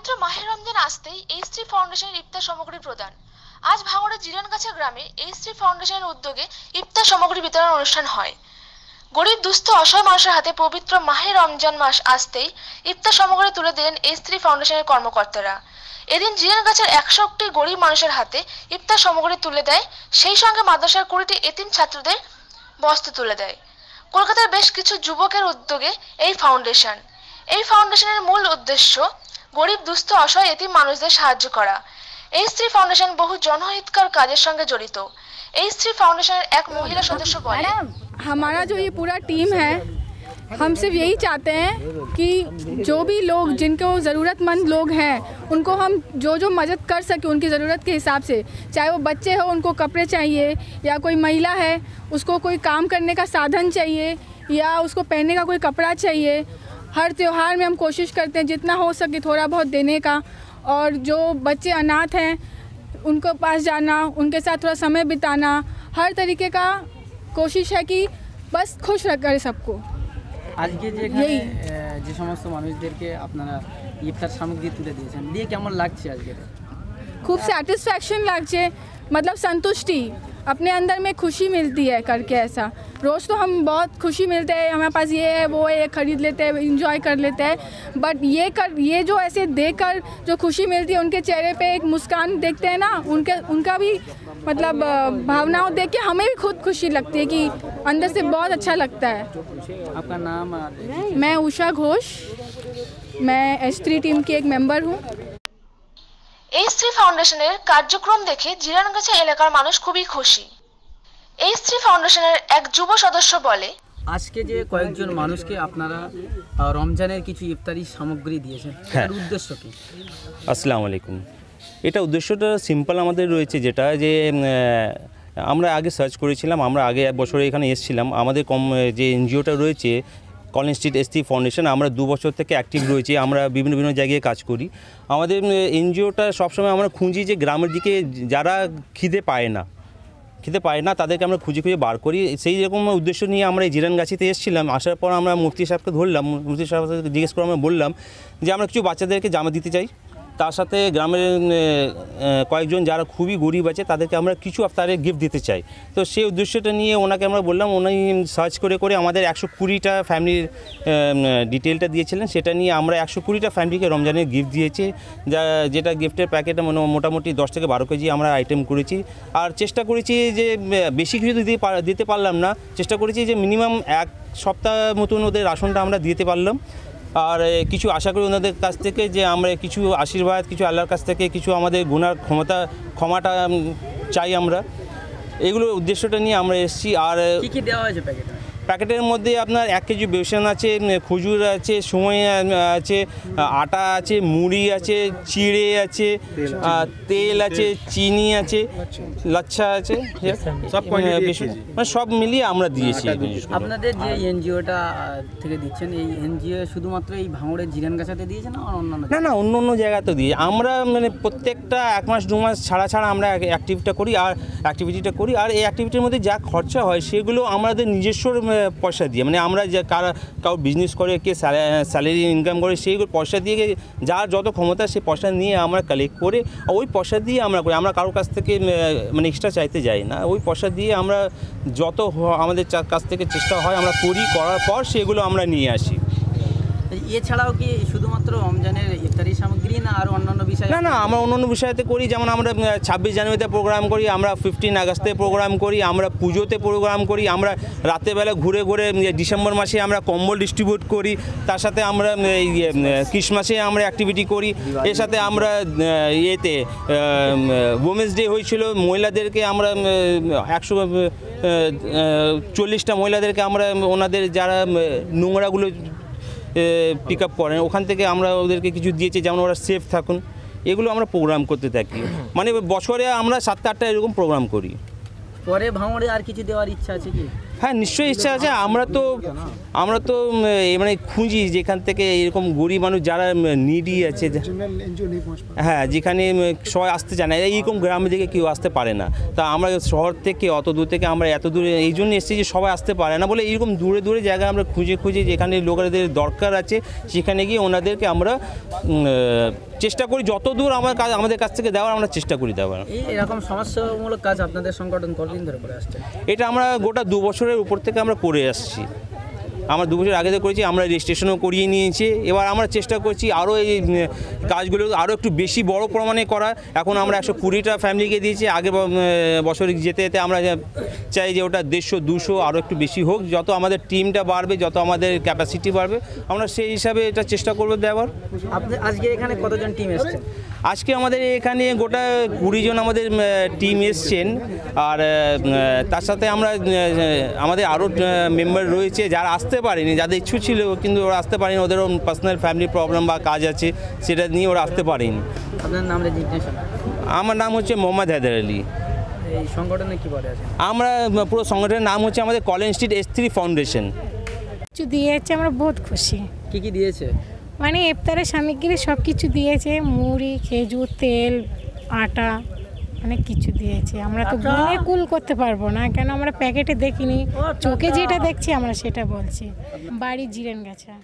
পবিত্র মাহে রমজান আসতেই এইচ3 ফাউন্ডেশনের ইফতার সামগ্রী প্রদান। আজ ভাঙড়ের জিরানগাছা গ্রামে এইচ3 ফাউন্ডেশনের উদ্যোগে ইফতার সামগ্রী বিতরণ অনুষ্ঠান হয়। গরিব দুস্থ অসহায় মানুষের হাতে পবিত্র মাহে রমজান মাস আসতেই ইফতার সামগ্রী তুলে দিলেন এইচ3 ফাউন্ডেশনের কর্মকর্তারা। এদিন জিরানগাছার 100টি গরিব মানুষের হাতে ইফতার সামগ্রী তুলে দেয়, সেই সঙ্গে মাদ্রাসার 20টি এতিম ছাত্রদের বস্ত্র তুলে দেয়। কলকাতার বেশ কিছু যুবকের উদ্যোগে এই ফাউন্ডেশনের মূল উদ্দেশ্য গরিব দুস্থ অসহায় এতিম মানুষদের সাহায্য করা। এইচ3 ফাউন্ডেশন বহু জনহিতকর কাজের সঙ্গে জড়িত। এইচ3 ফাউন্ডেশনের এক মহিলা সদস্য বলেন, हमारा जो ये पूरा टीम है, हम सिर्फ यही चाहते हैं कि जो भी लोग जिनको ज़रूरतमंद लोग हैं उनको हम जो मदद कर सके उनकी ज़रूरत के हिसाब से, चाहे वो बच्चे हो उनको कपड़े चाहिए, या कोई महिला है उसको कोई काम करने का साधन चाहिए, या उसको पहनने का कोई कपड़ा चाहिए। हर त्यौहार में हम कोशिश करते हैं जितना हो सके थोड़ा बहुत देने का। और जो बच्चे अनाथ हैं उनको पास जाना, उनके साथ थोड़ा समय बिताना, हर तरीके का कोशिश है कि बस खुश करे सबको। আজকে যে সমস্ত মানুষদেরকে আপনারা ইফতার সামগ্রী তুলে দিয়েছেন, দিয়ে কেমন লাগছে আজকে? खूब सेटिस्फैक्शन लागছে, मतलब संतुष्टि, अपने अंदर में खुशी मिलती है करके। ऐसा रोज़ तो हम बहुत खुशी मिलते हैं, हमारे पास ये है वो है, ये खरीद लेते हैं, इंजॉय कर लेते हैं, बट ये जो ऐसे देकर जो खुशी मिलती है, उनके चेहरे पे एक मुस्कान देखते हैं ना, उनका भी मतलब भावनाओं देख के हमें भी खुद खुशी लगती है कि अंदर से बहुत अच्छा लगता है। आपका नाम? मैं उषा घोष, मैं H3 टीम की एक मेंबर हूँ। এইচ3 ফাউন্ডেশনের কার্যক্রম দেখে জিরানগাছা এলাকার মানুষ খুবই খুশি। এইচ3 ফাউন্ডেশনের এক যুব সদস্য বলে, আজকে যে কয়েকজন মানুষকে আপনারা রমজানের কিছু ইফতারি সামগ্রী দিয়েছেন, এর উদ্দেশ্য কি? আসসালামু আলাইকুম। এটা উদ্দেশ্যটা সিম্পল আমাদের রয়েছে, যেটা যে আমরা আগে সার্চ করেছিলাম, আমরা আগে এক বছরে এখানে এসেছিলাম। আমাদের যে এনজিওটা রয়েছে কলেজ স্ট্রিট এইচ3 ফাউন্ডেশন, আমরা 2 বছর থেকে অ্যাক্টিভ রয়েছি। আমরা বিভিন্ন জায়গায় কাজ করি। আমাদের এনজিওটা সবসময় আমরা খুঁজি যে গ্রামের দিকে যারা খিদে পায় না তাদেরকে আমরা খুঁজে বার করি। সেই রকম উদ্দেশ্য নিয়ে আমরা এই জিরানগাছিতে এসেছিলাম। আসার পর আমরা মুফতি সাহেবকে ধরলাম, মুফতি সাহেবকে জিজ্ঞেস করে আমরা বললাম যে আমরা কিছু বাচ্চাদেরকে জামা দিতে চাই, তার সাথে গ্রামের কয়েকজন যারা খুবই গরিব আছে তাদেরকে আমরা কিছু আফতারে গিফট দিতে চাই। তো সেই উদ্দেশ্যটা নিয়ে ওনাকে আমরা বললাম, উনি সার্চ করে আমাদের 120টা ফ্যামিলির ডিটেলটা দিয়েছিলেন। সেটা নিয়ে আমরা 120টা ফ্যামিলিকে রমজানের গিফট দিয়েছি, যেটা গিফটের প্যাকেটে মোটামুটি 10 থেকে 12 কেজি আমরা আইটেম করেছি। আর চেষ্টা করেছি যে বেশি কিছু দিতে পারলাম না, চেষ্টা করেছি যে মিনিমাম 1 সপ্তাহ মতন ওদের রাশনটা আমরা দিতে পারলাম। আর কিছু আশা করি ওনাদের কাছ থেকে যে আমরা কিছু আশীর্বাদ, কিছু আল্লাহর কাছ থেকে কিছু আমাদের গুনার ক্ষমাটা চাই আমরা। এগুলো উদ্দেশ্যটা নিয়ে আমরা এসেছি। আর কি দেওয়া হয়েছে প্যাকেটের মধ্যে আপনার 1 কেজি বেসন আছে, খেজুর আছে, সময় আছে, আটা আছে, মুড়ি আছে, চিড়ে আছে, তেল আছে, চিনি আছে, লাচ্ছা আছে, সব মিলিয়ে আমরা দিয়েছি। আপনাদের যে এনজিওটা থেকে দিচ্ছেন, এই এনজিও শুধুমাত্র এই ভাঙড়ের জিরানগাছাতে দিয়েছে না অন্যান্য? না, অন্য জায়গাতেও দিয়ে আমরা প্রত্যেকটা 1 মাস 2 মাস ছাড়া আমরা অ্যাক্টিভিটিটা করি। আর এই অ্যাক্টিভিটির মধ্যে যা খরচা হয় সেগুলো আমাদের নিজস্ব পয়সা দিয়ে, আমরা যে কারো বিজনেস করে, কে স্যালারি ইনকাম করে, সেইগুলো পয়সা দিয়ে যার যত ক্ষমতা সেই পয়সা নিয়ে আমরা কালেক্ট করে ওই পয়সা দিয়ে আমরা করি। আমরা কারোর কাছ থেকে এক্সট্রা চাইতে যাই না, ওই পয়সা দিয়ে আমরা যত আমাদের কাছ থেকে চেষ্টা হয় আমরা করার পর সেগুলো আমরা নিয়ে আসি। এছাড়াও কি শুধুমাত্র রমজানের ইফতারি সামগ্রী না আর অন্যান্য বিষয়? না, আমরা অন্যান্য বিষয়তে করি, যেমন আমরা 26 জানুয়ারিতে প্রোগ্রাম করি, আমরা 15 আগস্টে প্রোগ্রাম করি, আমরা পুজোতে প্রোগ্রাম করি, আমরা রাতেরবেলা ঘুরে ডিসেম্বর মাসে আমরা কম্বল ডিস্ট্রিবিউট করি, তার সাথে আমরা ক্রিসমাসে আমরা অ্যাক্টিভিটি করি। এর সাথে আমরা উমেন্স ডে হয়েছিল, মহিলাদেরকে আমরা 140টা মহিলাদেরকে আমরা ওনাদের যারা নোংরাগুলো পিক আপ করেন ওখান থেকে আমরা ওদেরকে কিছু দিয়েছি, যেমন ওরা সেফ থাকুন। এগুলো আমরা প্রোগ্রাম করতে থাকি, বছরে আমরা 7-8টা এরকম প্রোগ্রাম করি। পরে ভাঙড়ে আর কিছু দেওয়ার ইচ্ছা আছে কি? হ্যাঁ নিশ্চয়ই ইচ্ছা আছে। আমরা তো মানে খুঁজি যেখান থেকে এরকম গরিব মানুষ যারা নিডি আছে, হ্যাঁ যেখানে সবাই আসতে চায় না, এইরকম গ্রামের দিকে কেউ আসতে পারে না। তা আমরা শহর থেকে অত দূর থেকে আমরা এত দূরে এই জন্য এসেছি যে সবাই আসতে পারে না বলে এইরকম দূরে দূরে জায়গায় আমরা খুঁজে যেখানে লোকেদের দরকার আছে সেখানে গিয়ে ওনাদেরকে আমরা চেষ্টা করি যত দূর আমাদের কাছ থেকে দেওয়ার আমরা চেষ্টা করি দেওয়ার। এরকম সমস্যামূলক কাজ আপনাদের সংগঠন কতদিন ধরে করে আসছে? এটা আমরা গোটা 2 বছরের উপর থেকে আমরা করে আসছি। আমরা 2 বছর আগে থেকে করেছি, আমরা রেজিস্ট্রেশনও করিয়ে নিয়েছি। এবার আমরা চেষ্টা করছি আরও এই কাজগুলো আরও একটু বেশি বড় প্রমাণে করা। এখন আমরা 120টা ফ্যামিলিকে দিয়েছি, আগে বছরে যেতে যেতে আমরা চাই যে ওটা 150-200 আরও একটু বেশি হোক। যত আমাদের টিমটা বাড়বে, যত আমাদের ক্যাপাসিটি বাড়বে, আমরা সেই হিসাবে এটা চেষ্টা করবো দেওয়ার। আপনি আজকে এখানে কতজন টিম এসছে? আজকে আমাদের এখানে গোটা 20 জন আমাদের টিম এসছেন। আর তার সাথে আমাদের আরও মেম্বার রয়েছে যারা আসতে পারেনি, যাদের ইচ্ছু ছিল কিন্তু ওরা আসতে পারেনি, ওদেরও পার্সোনাল ফ্যামিলি প্রবলেম বা কাজ আছে, সেটা নিয়ে ওরা আসতে পারেনি। আপনার নাম রেজিগনেশন? আমার নাম হচ্ছে মোহাম্মদ হায়দার আলী। এই সংগঠনে কি বলে আছে? আমরা পুরো সংগঠনের নাম হচ্ছে আমাদের কলেজ স্ট্রিট S3 ফাউন্ডেশন। কিছু দিয়েছে, আমরা বহুত খুশি। কি দিয়েছে? মানে ইফতারের সামগ্রী সব কিছু দিয়েছে, মুড়ি, খেজুর, তেল, আটা, অনেক কিছু দিয়েছে। আমরা তো গুনে কুল করতে পারবো না, কেন আমরা প্যাকেটে দেখিনি, চোখে যেটা দেখছি আমরা সেটা বলছি। বাড়ি জিরেন গাছা।